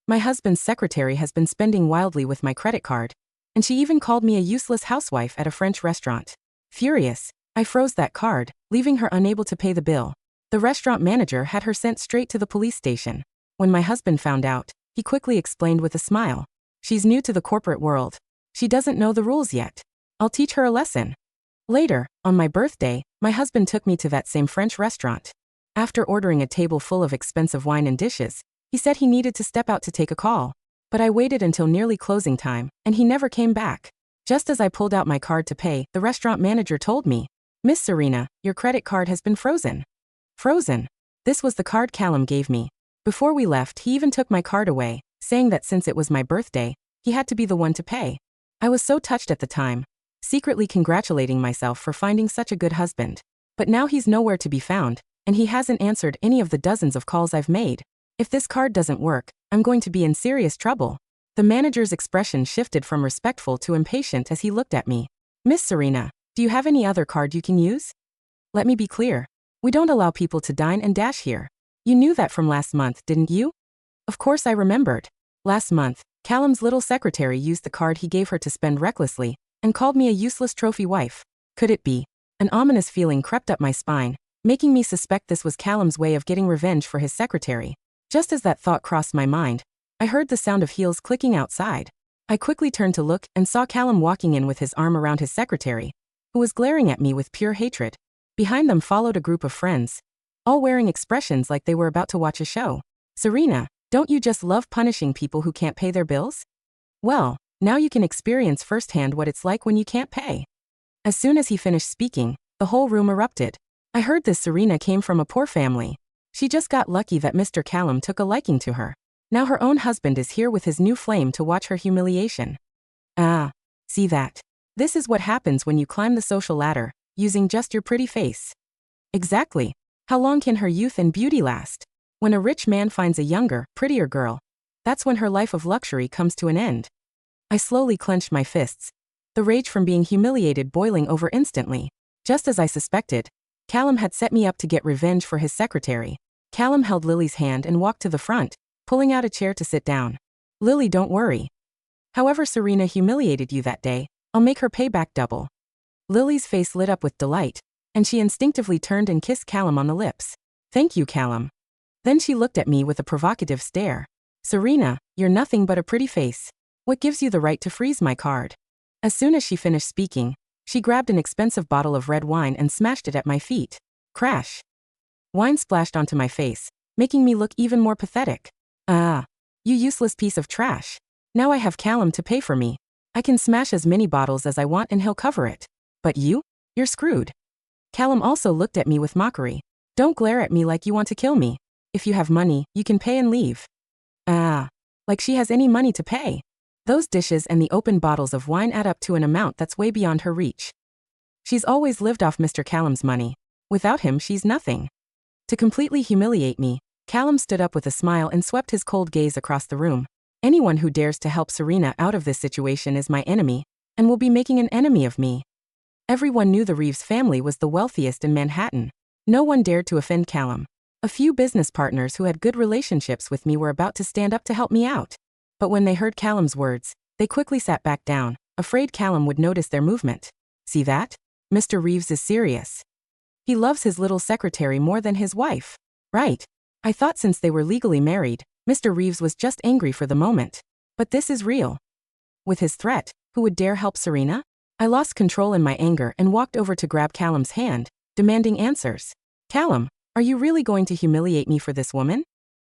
My husband's secretary has been spending wildly with my credit card, and she even called me a useless housewife at a French restaurant. Furious, I froze that card, leaving her unable to pay the bill. The restaurant manager had her sent straight to the police station. When my husband found out, he quickly explained with a smile. She's new to the corporate world. She doesn't know the rules yet. I'll teach her a lesson. Later, on my birthday, my husband took me to that same French restaurant. After ordering a table full of expensive wine and dishes, he said he needed to step out to take a call. But I waited until nearly closing time, and he never came back. Just as I pulled out my card to pay, the restaurant manager told me, "Miss Serena, your credit card has been frozen." Frozen? This was the card Callum gave me. Before we left, he even took my card away, saying that since it was my birthday, he had to be the one to pay. I was so touched at the time, secretly congratulating myself for finding such a good husband. But now he's nowhere to be found, and he hasn't answered any of the dozens of calls I've made. If this card doesn't work, I'm going to be in serious trouble. The manager's expression shifted from respectful to impatient as he looked at me. "Miss Serena, do you have any other card you can use? Let me be clear. We don't allow people to dine and dash here. You knew that from last month, didn't you?" Of course I remembered. Last month, Callum's little secretary used the card he gave her to spend recklessly, and called me a useless trophy wife. Could it be? An ominous feeling crept up my spine, making me suspect this was Callum's way of getting revenge for his secretary. Just as that thought crossed my mind, I heard the sound of heels clicking outside. I quickly turned to look and saw Callum walking in with his arm around his secretary, who was glaring at me with pure hatred. Behind them followed a group of friends, all wearing expressions like they were about to watch a show. "Serena, don't you just love punishing people who can't pay their bills? Well, now you can experience firsthand what it's like when you can't pay." As soon as he finished speaking, the whole room erupted. I heard this Serena came from a poor family. She just got lucky that Mr. Callum took a liking to her. Now her own husband is here with his new flame to watch her humiliation. Ah, see that? This is what happens when you climb the social ladder, using just your pretty face. Exactly. How long can her youth and beauty last? When a rich man finds a younger, prettier girl, that's when her life of luxury comes to an end. I slowly clenched my fists, the rage from being humiliated boiling over instantly. Just as I suspected, Callum had set me up to get revenge for his secretary. Callum held Lily's hand and walked to the front, pulling out a chair to sit down. "Lily, don't worry. However Serena humiliated you that day, I'll make her pay back double." Lily's face lit up with delight, and she instinctively turned and kissed Callum on the lips. "Thank you, Callum." Then she looked at me with a provocative stare. "Serena, you're nothing but a pretty face. What gives you the right to freeze my card?" As soon as she finished speaking, she grabbed an expensive bottle of red wine and smashed it at my feet. Crash. Wine splashed onto my face, making me look even more pathetic. "Ah, you useless piece of trash. Now I have Callum to pay for me. I can smash as many bottles as I want and he'll cover it. But you're screwed." Callum also looked at me with mockery. "Don't glare at me like you want to kill me. If you have money, you can pay and leave." Ah, like she has any money to pay. Those dishes and the open bottles of wine add up to an amount that's way beyond her reach. She's always lived off Mr. Callum's money. Without him, she's nothing. To completely humiliate me, Callum stood up with a smile and swept his cold gaze across the room. "Anyone who dares to help Serena out of this situation is my enemy, and will be making an enemy of me." Everyone knew the Reeves family was the wealthiest in Manhattan. No one dared to offend Callum. A few business partners who had good relationships with me were about to stand up to help me out. But when they heard Callum's words, they quickly sat back down, afraid Callum would notice their movement. "See that? Mr. Reeves is serious. He loves his little secretary more than his wife. Right. I thought since they were legally married, Mr. Reeves was just angry for the moment. But this is real." With his threat, who would dare help Serena? I lost control in my anger and walked over to grab Callum's hand, demanding answers. "Callum, are you really going to humiliate me for this woman?"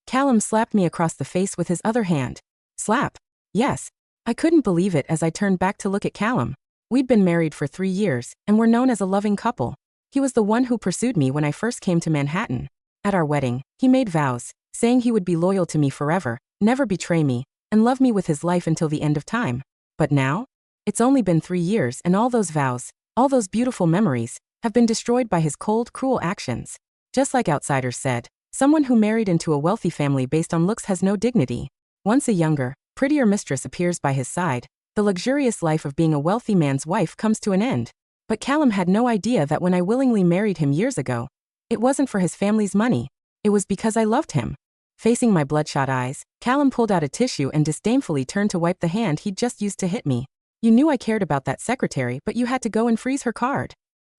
Callum slapped me across the face with his other hand. Slap? Yes. I couldn't believe it as I turned back to look at Callum. We'd been married for 3 years, and were known as a loving couple. He was the one who pursued me when I first came to Manhattan. At our wedding, he made vows, saying he would be loyal to me forever, never betray me, and love me with his life until the end of time. But now? It's only been 3 years and all those vows, all those beautiful memories, have been destroyed by his cold, cruel actions. Just like outsiders said, someone who married into a wealthy family based on looks has no dignity. Once a younger, prettier mistress appears by his side, the luxurious life of being a wealthy man's wife comes to an end. But Callum had no idea that when I willingly married him years ago, it wasn't for his family's money. It was because I loved him. Facing my bloodshot eyes, Callum pulled out a tissue and disdainfully turned to wipe the hand he'd just used to hit me. You knew I cared about that secretary, but you had to go and freeze her card.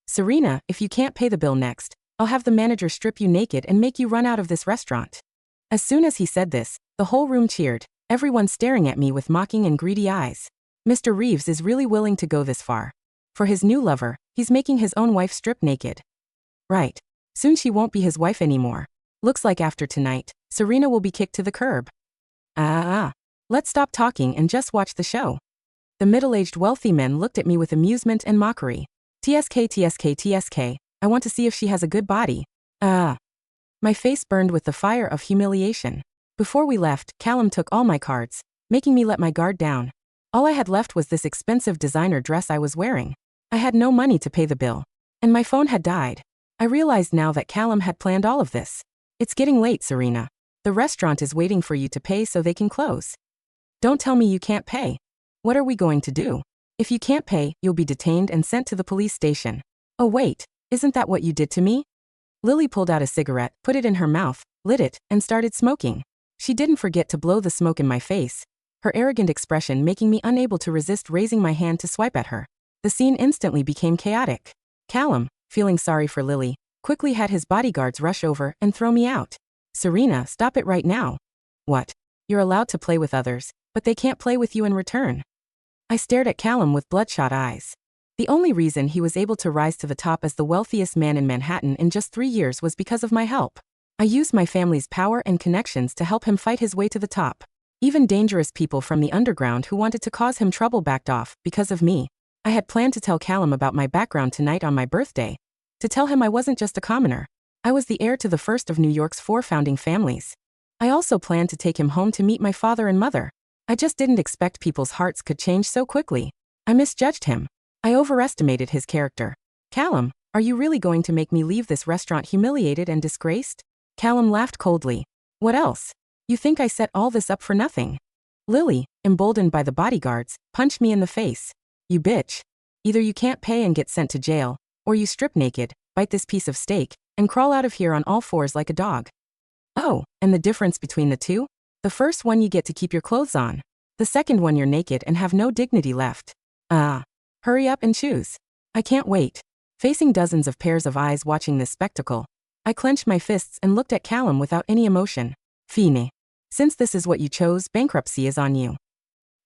Serena, if you can't pay the bill next, I'll have the manager strip you naked and make you run out of this restaurant. As soon as he said this, the whole room cheered, everyone staring at me with mocking and greedy eyes. Mr. Reeves is really willing to go this far. For his new lover, he's making his own wife strip naked. Right. Soon she won't be his wife anymore. Looks like after tonight, Serena will be kicked to the curb. Let's stop talking and just watch the show. The middle-aged wealthy men looked at me with amusement and mockery. TSK, I want to see if she has a good body. My face burned with the fire of humiliation. Before we left, Callum took all my cards, making me let my guard down. All I had left was this expensive designer dress I was wearing. I had no money to pay the bill. And my phone had died. I realized now that Callum had planned all of this. It's getting late, Serena. The restaurant is waiting for you to pay so they can close. Don't tell me you can't pay. What are we going to do? If you can't pay, you'll be detained and sent to the police station. Oh wait, isn't that what you did to me? Lily pulled out a cigarette, put it in her mouth, lit it, and started smoking. She didn't forget to blow the smoke in my face, her arrogant expression making me unable to resist raising my hand to swipe at her. The scene instantly became chaotic. Callum, feeling sorry for Lily, quickly had his bodyguards rush over and throw me out. Serena, stop it right now. What? You're allowed to play with others, but they can't play with you in return. I stared at Callum with bloodshot eyes. The only reason he was able to rise to the top as the wealthiest man in Manhattan in just 3 years was because of my help. I used my family's power and connections to help him fight his way to the top. Even dangerous people from the underground who wanted to cause him trouble backed off because of me. I had planned to tell Callum about my background tonight on my birthday. To tell him I wasn't just a commoner. I was the heir to the first of New York's 4 founding families. I also planned to take him home to meet my father and mother. I just didn't expect people's hearts could change so quickly. I misjudged him. I overestimated his character. Callum, are you really going to make me leave this restaurant humiliated and disgraced? Callum laughed coldly. What else? You think I set all this up for nothing? Lily, emboldened by the bodyguards, punched me in the face. You bitch. Either you can't pay and get sent to jail, or you strip naked, bite this piece of steak, and crawl out of here on all fours like a dog. Oh, and the difference between the two? The first one you get to keep your clothes on. The second one you're naked and have no dignity left. Hurry up and choose. I can't wait. Facing dozens of pairs of eyes watching this spectacle, I clenched my fists and looked at Callum without any emotion. Fine. Since this is what you chose, bankruptcy is on you.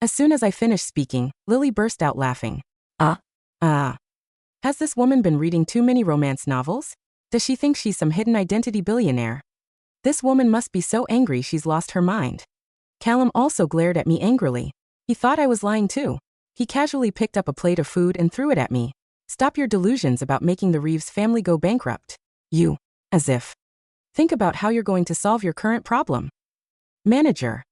As soon as I finished speaking, Lily burst out laughing. Has this woman been reading too many romance novels? Does she think she's some hidden identity billionaire? This woman must be so angry she's lost her mind. Callum also glared at me angrily. He thought I was lying too. He casually picked up a plate of food and threw it at me. Stop your delusions about making the Reeves family go bankrupt. You. As if. Think about how you're going to solve your current problem. Manager.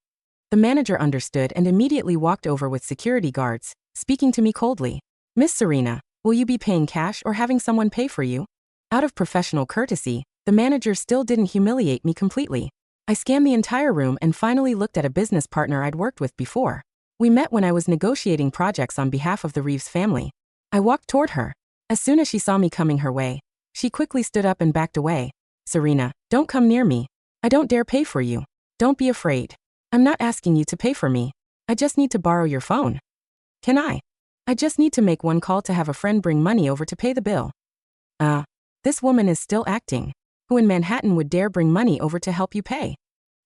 The manager understood and immediately walked over with security guards, speaking to me coldly. Miss Serena, will you be paying cash or having someone pay for you? Out of professional courtesy, the manager still didn't humiliate me completely. I scanned the entire room and finally looked at a business partner I'd worked with before. We met when I was negotiating projects on behalf of the Reeves family. I walked toward her. As soon as she saw me coming her way, she quickly stood up and backed away. Serena, don't come near me. I don't dare pay for you. Don't be afraid. I'm not asking you to pay for me. I just need to borrow your phone. Can I? I just need to make one call to have a friend bring money over to pay the bill. This woman is still acting. Who in Manhattan would dare bring money over to help you pay?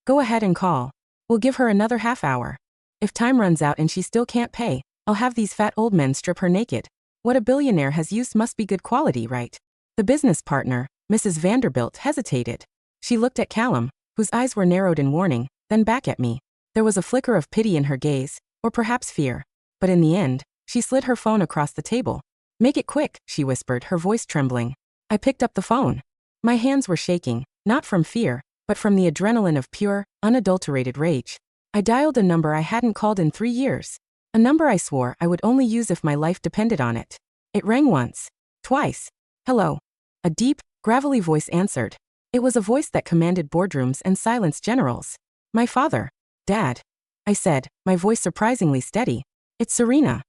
Go ahead and call. We'll give her another half hour. If time runs out and she still can't pay, I'll have these fat old men strip her naked. What a billionaire has used must be good quality, right? The business partner, Mrs. Vanderbilt, hesitated. She looked at Callum, whose eyes were narrowed in warning, then back at me. There was a flicker of pity in her gaze, or perhaps fear. But in the end, she slid her phone across the table. Make it quick, she whispered, her voice trembling. I picked up the phone. My hands were shaking, not from fear, but from the adrenaline of pure, unadulterated rage. I dialed a number I hadn't called in 3 years. A number I swore I would only use if my life depended on it. It rang once. Twice. Hello. A deep, gravelly voice answered. It was a voice that commanded boardrooms and silenced generals. My father. Dad. I said, my voice surprisingly steady. It's Serena.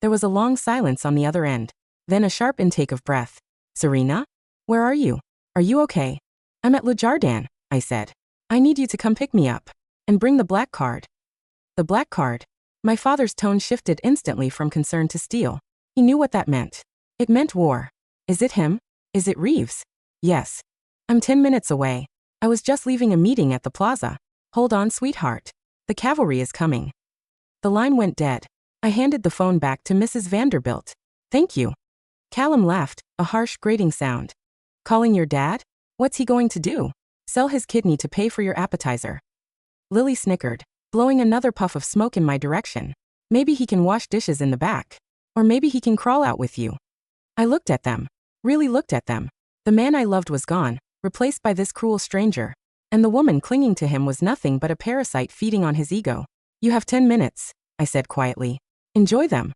There was a long silence on the other end. Then a sharp intake of breath. Serena? Where are you? Are you okay? I'm at Le Jardin, I said. I need you to come pick me up. And bring the black card. The black card. My father's tone shifted instantly from concern to steel. He knew what that meant. It meant war. Is it him? Is it Reeves? Yes. I'm 10 minutes away. I was just leaving a meeting at the plaza. Hold on, sweetheart. The cavalry is coming. The line went dead. I handed the phone back to Mrs. Vanderbilt. Thank you. Callum laughed, a harsh, grating sound. Calling your dad? What's he going to do? Sell his kidney to pay for your appetizer. Lily snickered, blowing another puff of smoke in my direction. Maybe he can wash dishes in the back. Or maybe he can crawl out with you. I looked at them. Really looked at them. The man I loved was gone, replaced by this cruel stranger. And the woman clinging to him was nothing but a parasite feeding on his ego. You have 10 minutes, I said quietly. Enjoy them.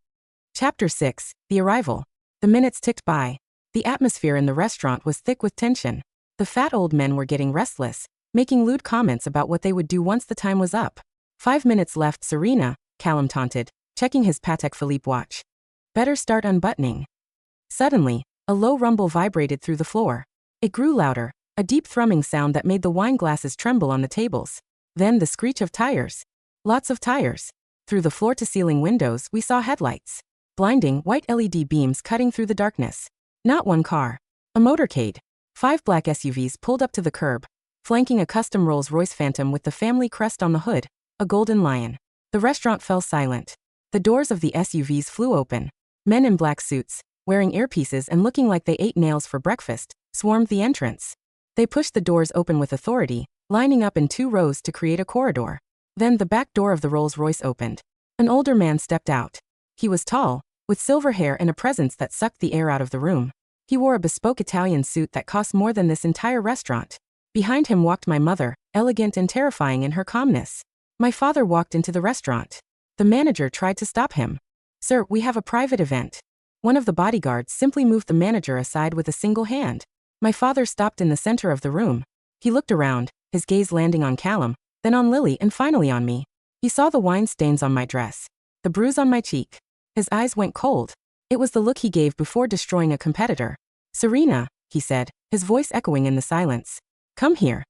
Chapter 6, The Arrival. The minutes ticked by. The atmosphere in the restaurant was thick with tension. The fat old men were getting restless, making lewd comments about what they would do once the time was up. 5 minutes left, Serena, Callum taunted, checking his Patek Philippe watch. Better start unbuttoning. Suddenly, a low rumble vibrated through the floor. It grew louder, a deep thrumming sound that made the wine glasses tremble on the tables. Then the screech of tires. Lots of tires. Through the floor-to-ceiling windows, we saw headlights. Blinding, white LED beams cutting through the darkness. Not one car. A motorcade. 5 black SUVs pulled up to the curb, flanking a custom Rolls-Royce Phantom with the family crest on the hood, a golden lion. The restaurant fell silent. The doors of the SUVs flew open. Men in black suits, wearing earpieces and looking like they ate nails for breakfast, swarmed the entrance. They pushed the doors open with authority, lining up in 2 rows to create a corridor. Then the back door of the Rolls-Royce opened. An older man stepped out. He was tall, with silver hair and a presence that sucked the air out of the room. He wore a bespoke Italian suit that cost more than this entire restaurant. Behind him walked my mother, elegant and terrifying in her calmness. My father walked into the restaurant. The manager tried to stop him. Sir, we have a private event. One of the bodyguards simply moved the manager aside with a single hand. My father stopped in the center of the room. He looked around, his gaze landing on Callum, then on Lily and finally on me. He saw the wine stains on my dress, the bruise on my cheek. His eyes went cold. It was the look he gave before destroying a competitor. Serena, he said, his voice echoing in the silence. Come here.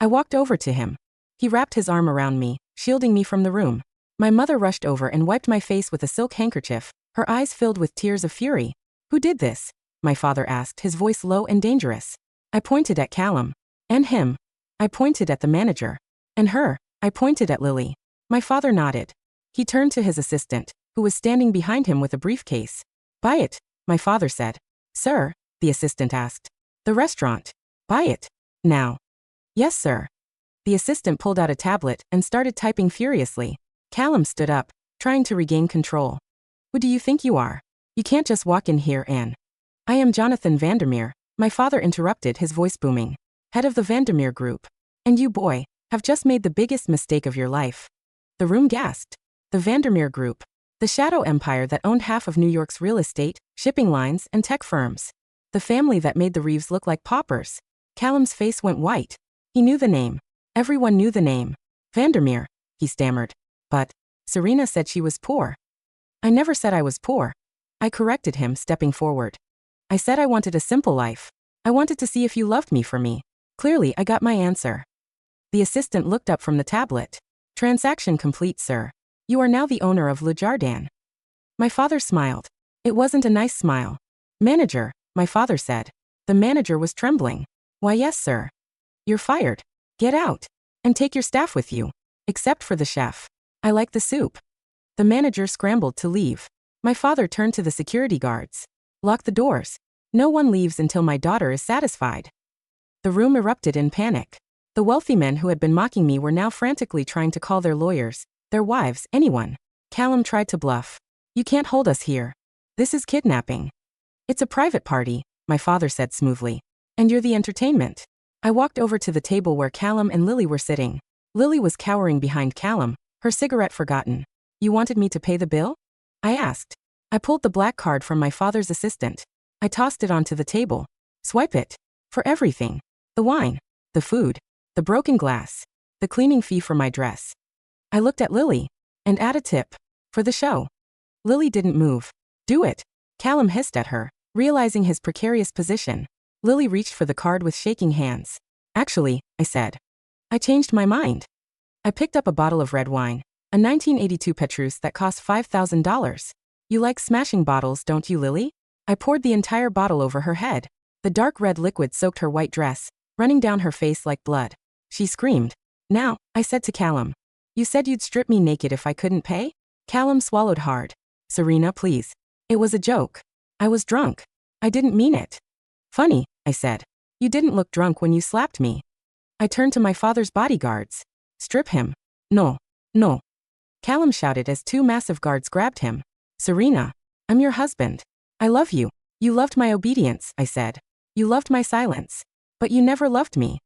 I walked over to him. He wrapped his arm around me, shielding me from the room. My mother rushed over and wiped my face with a silk handkerchief, her eyes filled with tears of fury. Who did this? My father asked, his voice low and dangerous. I pointed at Callum. And him. I pointed at the manager. And her. I pointed at Lily. My father nodded. He turned to his assistant, who was standing behind him with a briefcase. Buy it, my father said. Sir, the assistant asked. The restaurant. Buy it. Now. Yes, sir. The assistant pulled out a tablet and started typing furiously. Callum stood up, trying to regain control. Who do you think you are? You can't just walk in here and... I am Jonathan Vandermeer, my father interrupted, his voice booming. Head of the Vandermeer Group. And you, boy, have just made the biggest mistake of your life. The room gasped. The Vandermeer Group. The shadow empire that owned half of New York's real estate, shipping lines, and tech firms. The family that made the Reeves look like paupers. Callum's face went white. He knew the name. Everyone knew the name. Vandermeer, he stammered. But Serena said she was poor. I never said I was poor. I corrected him, stepping forward. I said I wanted a simple life. I wanted to see if you loved me for me. Clearly, I got my answer. The assistant looked up from the tablet. Transaction complete, sir. You are now the owner of Le Jardin. My father smiled. It wasn't a nice smile. Manager, my father said. The manager was trembling. Why, yes, sir. You're fired. Get out. And take your staff with you. Except for the chef. I like the soup. The manager scrambled to leave. My father turned to the security guards. Lock the doors. No one leaves until my daughter is satisfied. The room erupted in panic. The wealthy men who had been mocking me were now frantically trying to call their lawyers, their wives, anyone. Callum tried to bluff. You can't hold us here. This is kidnapping. It's a private party, my father said smoothly. And you're the entertainment. I walked over to the table where Callum and Lily were sitting. Lily was cowering behind Callum, her cigarette forgotten. You wanted me to pay the bill? I asked. I pulled the black card from my father's assistant. I tossed it onto the table. Swipe it. For everything. The wine. The food. The broken glass. The cleaning fee for my dress. I looked at Lily. And add a tip. For the show. Lily didn't move. Do it. Callum hissed at her, realizing his precarious position. Lily reached for the card with shaking hands. Actually, I said. I changed my mind. I picked up a bottle of red wine, a 1982 Petrus that cost $5,000. You like smashing bottles, don't you, Lily? I poured the entire bottle over her head. The dark red liquid soaked her white dress, running down her face like blood. She screamed. Now, I said to Callum. You said you'd strip me naked if I couldn't pay? Callum swallowed hard. Serena, please. It was a joke. I was drunk. I didn't mean it. Funny, I said. You didn't look drunk when you slapped me. I turned to my father's bodyguards. Strip him. No. No. Callum shouted as two massive guards grabbed him. Serena, I'm your husband. I love you. You loved my obedience, I said. You loved my silence. But you never loved me.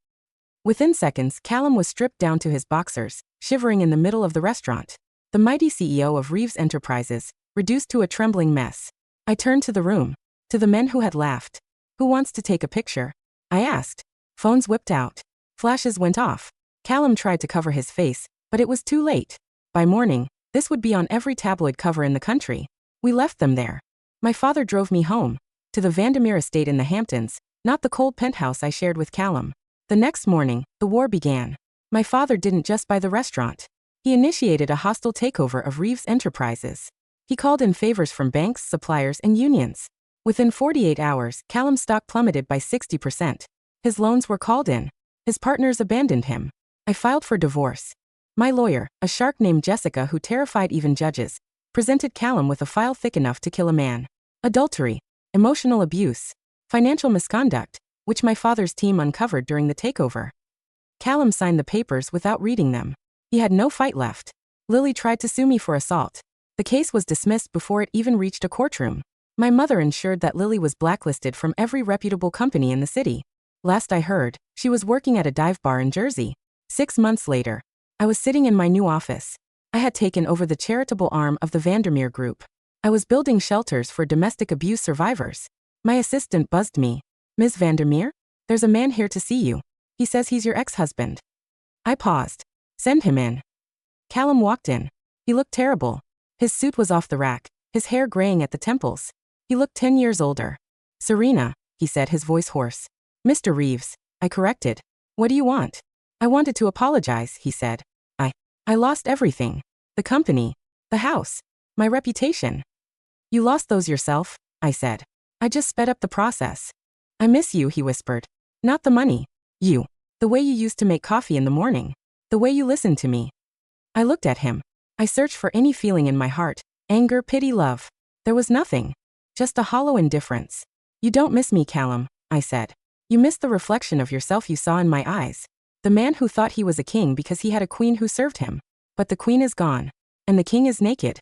Within seconds, Callum was stripped down to his boxers, shivering in the middle of the restaurant. The mighty CEO of Reeves Enterprises, reduced to a trembling mess. I turned to the room. To the men who had laughed. Who wants to take a picture? I asked. Phones whipped out. Flashes went off. Callum tried to cover his face, but it was too late. By morning, this would be on every tabloid cover in the country. We left them there. My father drove me home. To the Vandermeer estate in the Hamptons, not the cold penthouse I shared with Callum. The next morning, the war began. My father didn't just buy the restaurant. He initiated a hostile takeover of Reeves Enterprises. He called in favors from banks, suppliers, and unions. Within 48 hours, Callum's stock plummeted by 60%. His loans were called in. His partners abandoned him. I filed for divorce. My lawyer, a shark named Jessica who terrified even judges, presented Callum with a file thick enough to kill a man. Adultery, emotional abuse, financial misconduct, which my father's team uncovered during the takeover. Callum signed the papers without reading them. He had no fight left. Lily tried to sue me for assault. The case was dismissed before it even reached a courtroom. My mother ensured that Lily was blacklisted from every reputable company in the city. Last I heard, she was working at a dive bar in Jersey. 6 months later, I was sitting in my new office. I had taken over the charitable arm of the Vandermeer Group. I was building shelters for domestic abuse survivors. My assistant buzzed me. Ms. Vandermeer? There's a man here to see you. He says he's your ex-husband. I paused. Send him in. Callum walked in. He looked terrible. His suit was off the rack, his hair graying at the temples. He looked 10 years older. Serena, he said, his voice hoarse. Mr. Reeves, I corrected. What do you want? I wanted to apologize, he said. I lost everything. The company. The house. My reputation. You lost those yourself, I said. I just sped up the process. I miss you, he whispered. Not the money. You. The way you used to make coffee in the morning. The way you listened to me. I looked at him. I searched for any feeling in my heart. Anger, pity, love. There was nothing. Just a hollow indifference. You don't miss me, Callum, I said. You miss the reflection of yourself you saw in my eyes. The man who thought he was a king because he had a queen who served him. But the queen is gone. And the king is naked.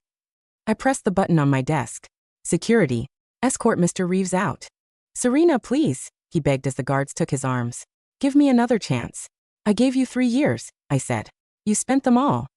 I pressed the button on my desk. Security. Escort Mr. Reeves out. Serena, please, he begged as the guards took his arms. Give me another chance. I gave you 3 years, I said. You spent them all.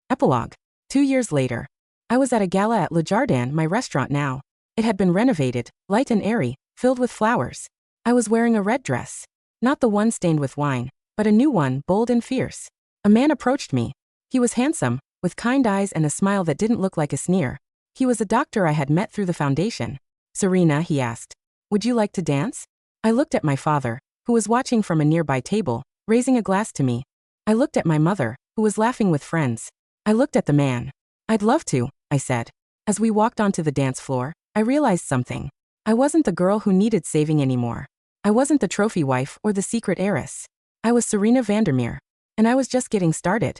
Epilogue. 2 years later. I was at a gala at Le Jardin, my restaurant now. It had been renovated, light and airy, filled with flowers. I was wearing a red dress. Not the one stained with wine, but a new one, bold and fierce. A man approached me. He was handsome, with kind eyes and a smile that didn't look like a sneer. He was a doctor I had met through the foundation. Serena, he asked. Would you like to dance? I looked at my father, who was watching from a nearby table, raising a glass to me. I looked at my mother, who was laughing with friends. I looked at the man. I'd love to, I said. As we walked onto the dance floor, I realized something. I wasn't the girl who needed saving anymore. I wasn't the trophy wife or the secret heiress. I was Serena Vandermeer. And I was just getting started.